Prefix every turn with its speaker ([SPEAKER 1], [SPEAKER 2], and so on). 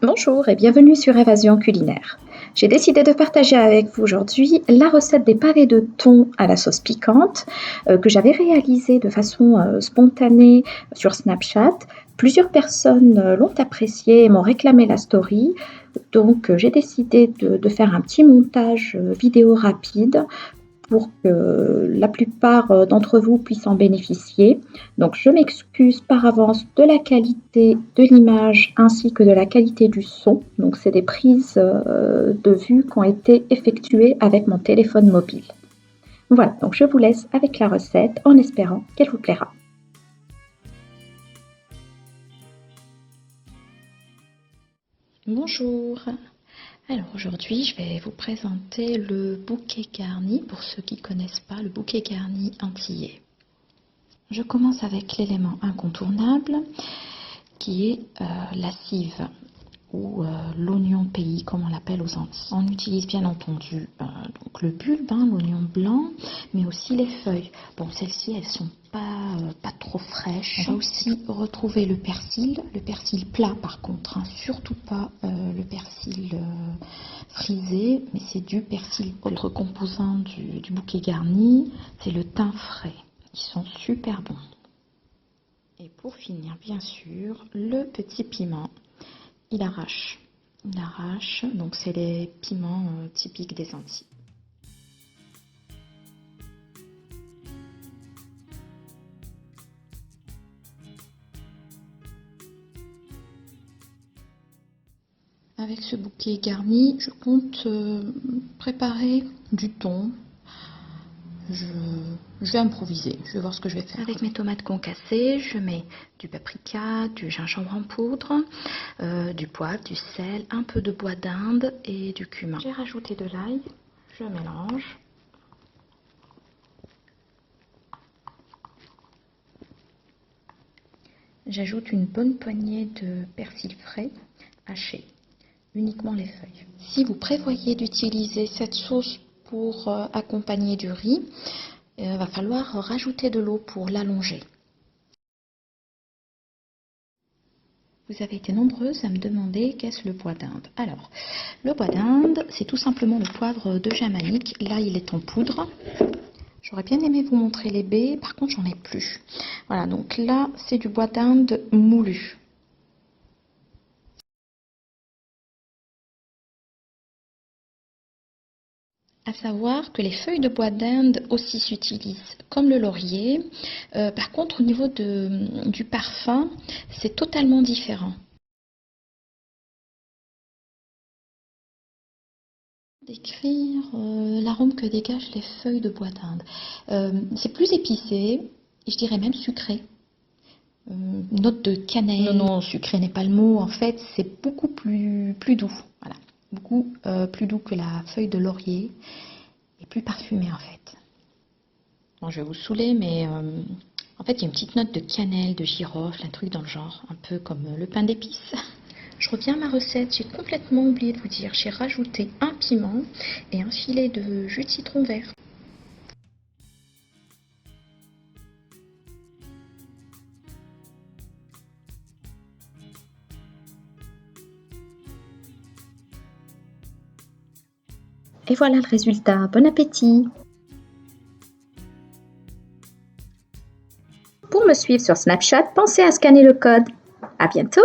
[SPEAKER 1] Bonjour et bienvenue sur Évasion culinaire. J'ai décidé de partager avec vous aujourd'hui la recette des pavés de thon à la sauce piquante que j'avais réalisée de façon spontanée sur Snapchat. Plusieurs personnes l'ont appréciée et m'ont réclamé la story. Donc j'ai décidé de faire un petit montage vidéo rapide pour que la plupart d'entre vous puissent en bénéficier. Donc je m'excuse par avance de la qualité de l'image ainsi que de la qualité du son. Donc c'est des prises de vue qui ont été effectuées avec mon téléphone mobile. Voilà, donc je vous laisse avec la recette en espérant qu'elle vous plaira. Bonjour. Alors aujourd'hui, je vais vous présenter le bouquet garni, pour ceux qui ne connaissent pas, le bouquet garni antillais. Je commence avec l'élément incontournable qui est la cive ou l'oignon pays comme on l'appelle aux Antilles. On utilise bien entendu donc le bulbe, l'oignon blanc, mais aussi les feuilles. Bon, celles-ci, elles sont pas trop fraîches. On va aussi retrouver le persil plat par contre, surtout pas le persil frisé, mais c'est du persil. Autre composant du bouquet garni, c'est le thym frais. Ils sont super bons. Et pour finir, bien sûr, le petit piment. Il arrache, donc c'est les piments typiques des Antilles. Avec ce bouquet garni, je compte préparer du thon. Je vais improviser, je vais voir ce que je vais faire. Avec mes tomates concassées, je mets du paprika, du gingembre en poudre, du poivre, du sel, un peu de bois d'Inde et du cumin. J'ai rajouté de l'ail, je mélange. J'ajoute une bonne poignée de persil frais haché, uniquement les feuilles. Si vous prévoyez d'utiliser cette sauce pour accompagner du riz, il va falloir rajouter de l'eau pour l'allonger. Vous avez été nombreuses à me demander qu'est-ce le bois d'Inde. Alors, le bois d'Inde, c'est tout simplement le poivre de Jamaïque. Là, il est en poudre. J'aurais bien aimé vous montrer les baies, par contre, j'en ai plus. Voilà, donc là, c'est du bois d'Inde moulu. À savoir que les feuilles de bois d'Inde aussi s'utilisent comme le laurier. Par contre, au niveau du parfum, c'est totalement différent. Décrire l'arôme que dégagent les feuilles de bois d'Inde. C'est plus épicé, et je dirais même sucré. Note de cannelle. Non, sucré n'est pas le mot. En fait, c'est beaucoup plus doux. Voilà, beaucoup plus doux que la feuille de laurier. Et plus parfumé en fait. Bon, je vais vous saouler, mais en fait il y a une petite note de cannelle, de girofle, un truc dans le genre, un peu comme le pain d'épices. Je reviens à ma recette, j'ai complètement oublié de vous dire, j'ai rajouté un piment et un filet de jus de citron vert. Et voilà le résultat, bon appétit! Pour me suivre sur Snapchat, pensez à scanner le code. À bientôt!